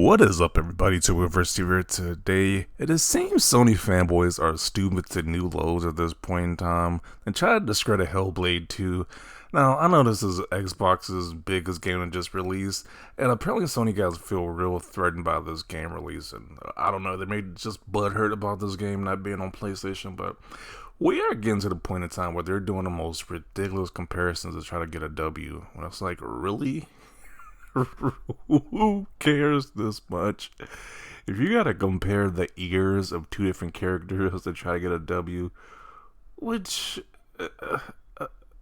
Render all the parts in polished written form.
What is up, everybody? To Reverse here today. It seems Sony fanboys are stupid to new lows at this point in time and try to discredit Hellblade 2. Now, I know this is Xbox's biggest game that just released, and apparently Sony guys feel real threatened by this game release. And I don't know, they may just butthurt about this game not being on PlayStation, but we are getting to the point in time where they're doing the most ridiculous comparisons to try to get a W. When it's like, really? Who cares this much? If you gotta compare the ears of two different characters to try to get a W, which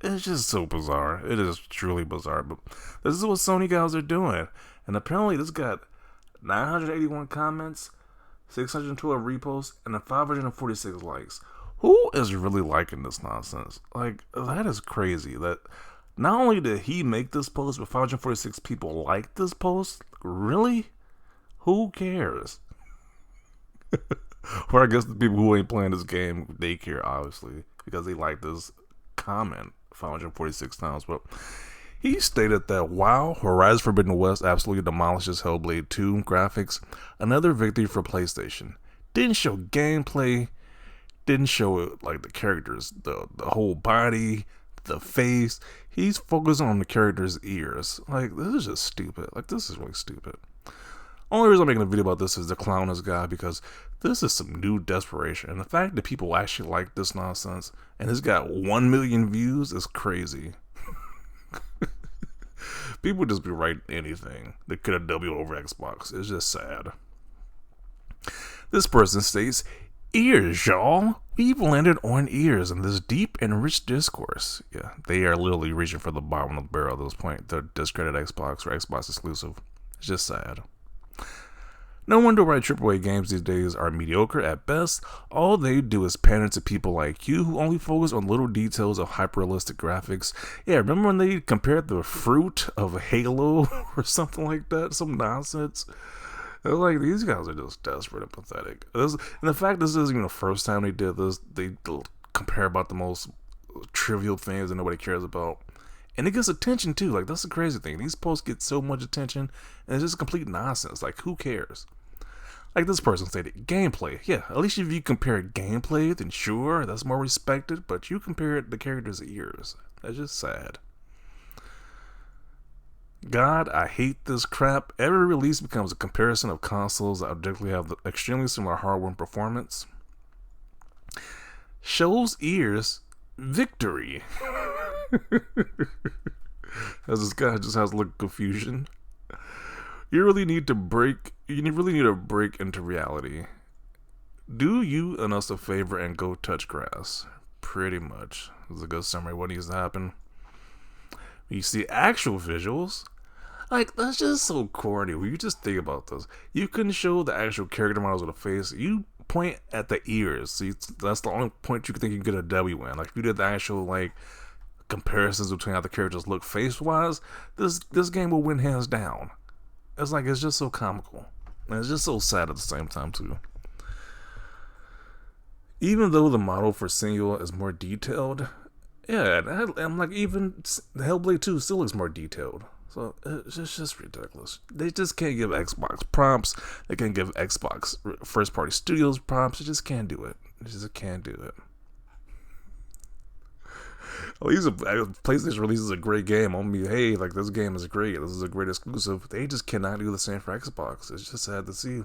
it's just so bizarre. It is truly bizarre. But this is what Sony guys are doing, and apparently this got 981 comments, 612 reposts, and 546 likes. Who is really liking this nonsense? Like, that is crazy. That not only did he make this post, but 546 people liked this post? Really? Who cares? Or I guess the people who ain't playing this game, they care, obviously, because they like this comment 546 times. But he stated that while Horizon Forbidden West absolutely demolishes Hellblade 2 graphics, another victory for PlayStation. Didn't show gameplay, didn't show like the characters, the whole body, the face. He's focused on the character's ears. Like, this is just stupid. Like, this is really stupid. Only reason I'm making a video about this is to clown this guy, because this is some new desperation. And the fact that people actually like this nonsense and it's got 1 million views is crazy. People just be writing anything that could have W over Xbox. It's just sad. This person states, "Ears, y'all. We've landed on ears in this deep and rich discourse." Yeah, they are literally reaching for the bottom of the barrel at this point to discredit Xbox or Xbox exclusive. It's just sad. No wonder why AAA games these days are mediocre at best. All they do is pander to people like you who only focus on little details of hyper-realistic graphics. Yeah, remember when they compared the fruit of Halo or something like that? Some nonsense. Like, these guys are just desperate and pathetic. And the fact this isn't even the first time they did this. They compare about the most trivial things that nobody cares about. And it gets attention too. Like, that's the crazy thing. These posts get so much attention, and it's just complete nonsense. Like, who cares? Like this person stated, gameplay. Yeah, at least if you compare gameplay, then sure, that's more respected. But you compare the character's ears. That's just sad. God, I hate this crap. Every release becomes a comparison of consoles that objectively have extremely similar hardware and performance. Shows ears, victory. As this guy just has a look of confusion. You really need to break into reality. Do you and us a favor and go touch grass. Pretty much. This is a good summary of what needs to happen. You see actual visuals. Like, that's just so corny. When you just think about this, you couldn't show the actual character models with a face. You point at the ears. So that's the only point you think you can get a W in. Like, if you did the actual, like, comparisons between how the characters look face-wise, this game will win hands down. It's like, it's just so comical. And it's just so sad at the same time, too. Even though the model for Singular is more detailed, yeah, I'm like, even the Hellblade 2 still looks more detailed. So it's just ridiculous. They just can't give Xbox prompts. They can't give Xbox first-party studios prompts. They just can't do it. They just can't do it. At least if PlayStation releases a great game, I'll be, hey, like, this game is great. This is a great exclusive. They just cannot do the same for Xbox. It's just sad to see.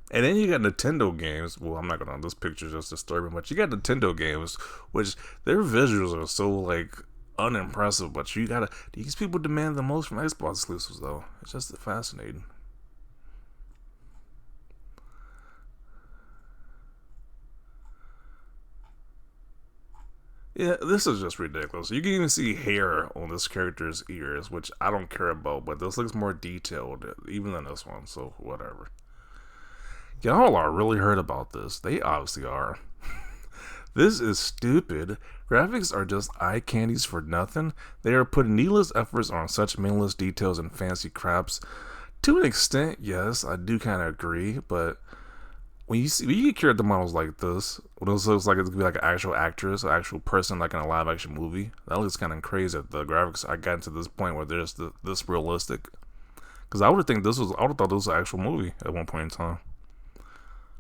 And then you got Nintendo games. Well, I'm not gonna. This picture's just disturbing, but you got Nintendo games, which their visuals are so, like, unimpressive. But you gotta. These people demand the most from Xbox exclusives, though. It's just fascinating. Yeah, this is just ridiculous. You can even see hair on this character's ears, which I don't care about, but this looks more detailed even than this one. So whatever. Y'all are really hurt about this. They obviously are. This is stupid. Graphics are just eye candies for nothing. They are putting needless efforts on such meaningless details and fancy craps. To an extent, yes, I do kind of agree, but when you get character models like this, when this looks like it's gonna be like an actual actress, an actual person, like in a live action movie, that looks kind of crazy. The graphics I got to this point where they're just this realistic. Because I would have thought this was an actual movie at one point in time,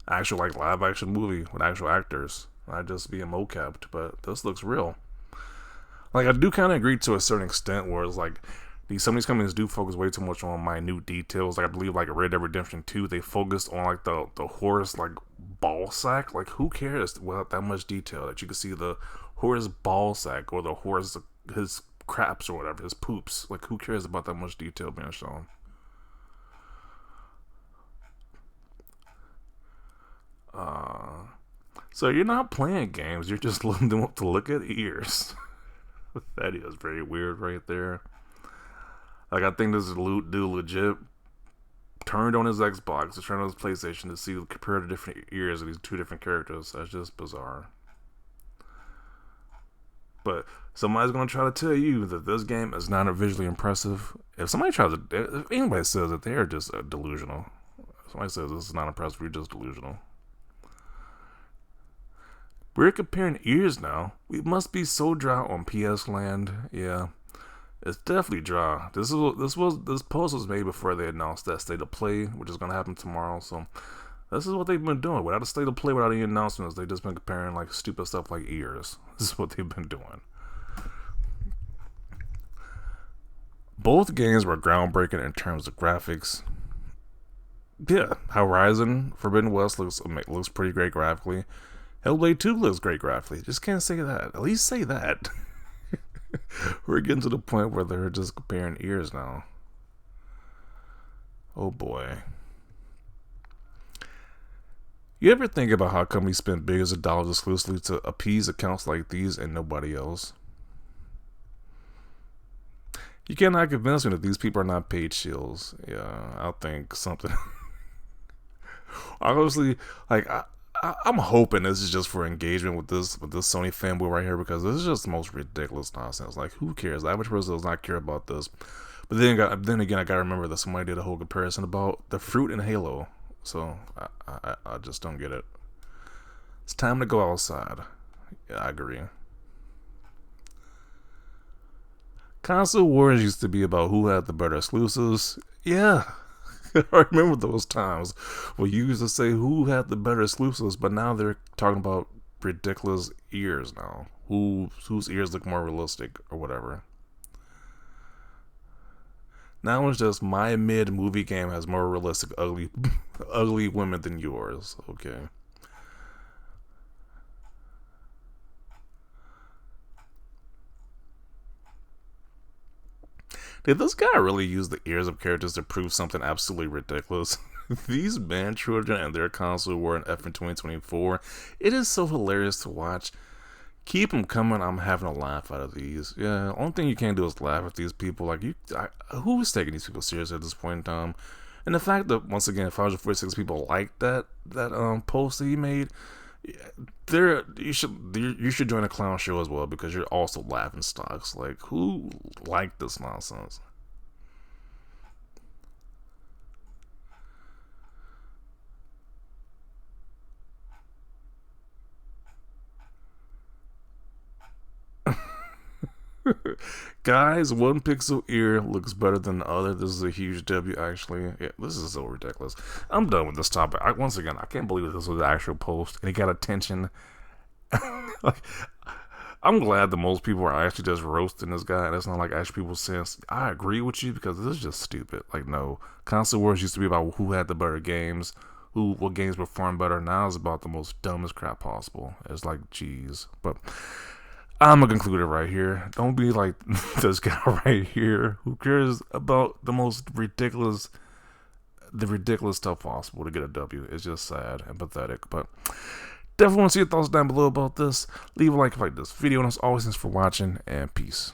actual like live action movie with actual actors, not just being mocapped. But this looks real. Like I do kind of agree to a certain extent, where it's like some of these companies do focus way too much on minute details. Like I believe like Red Dead Redemption 2, they focused on like the horse like ball sack. Like who cares without that much detail that you can see the horse ball sack or the horse his craps or whatever, his poops. Like who cares about that much detail being shown? So you're not playing games, you're just looking them up to look at ears. That is very weird right there. Like I think this dude legit turned on his Xbox, turned on his PlayStation to see compare the different ears of these two different characters. That's just bizarre. But somebody's gonna try to tell you that this game is not visually impressive. If anybody says that, they are just delusional. If somebody says this is not impressive, you're just delusional. We're comparing ears now. We must be so dry on PS Land. Yeah. It's definitely dry. This post was made before they announced that state of play, which is gonna happen tomorrow. So this is what they've been doing. Without a state of play, without any announcements, they've just been comparing like stupid stuff like ears. This is what they've been doing. Both games were groundbreaking in terms of graphics. Yeah, Horizon Forbidden West looks pretty great graphically. Hellblade 2 looks great graphically. Just can't say that. At least say that. We're getting to the point where they're just comparing ears now. Oh boy. You ever think about how companies spend billions of dollars exclusively to appease accounts like these and nobody else? You cannot convince me that these people are not paid shills. Yeah, I think something. Honestly, like I'm hoping this is just for engagement with this Sony fanboy right here, because this is just the most ridiculous nonsense. Like, who cares? The average person does not care about this. But then again, I gotta remember that somebody did a whole comparison about the fruit in Halo. So I just don't get it. It's time to go outside. Yeah, I agree. Console wars used to be about who had the better exclusives. Yeah. I remember those times where you used to say who had the better exclusives, but now they're talking about ridiculous ears now. Whose ears look more realistic or whatever. Now it's just my mid movie game has more realistic ugly women than yours. Okay. Did this guy really use the ears of characters to prove something absolutely ridiculous? These man children and their console war in F in 2024. It is so hilarious to watch. Keep them coming. I'm having a laugh out of these. Yeah, only thing you can't do is laugh at these people. Like who is taking these people seriously at this point in time? And the fact that once again 546 people liked that post that he made, you should join a clown show as well, because you're also laughing stocks. Like, who liked this nonsense? Guys, one pixel ear looks better than the other. This is a huge W, actually. Yeah, this is so ridiculous. I'm done with this topic. Once again, I can't believe this was an actual post and it got attention. Like, I'm glad that most people are actually just roasting this guy, and it's not like actually people saying I agree with you, because this is just stupid. Like, no, console wars used to be about who had the better games, what games perform better. Now it's about the most dumbest crap possible. It's like, geez. But I'm gonna conclude it right here. Don't be like this guy right here, who cares about the ridiculous stuff possible to get a W. It's just sad and pathetic. But definitely want to see your thoughts down below about this. Leave a like if you like this video, and as always, thanks for watching, and peace.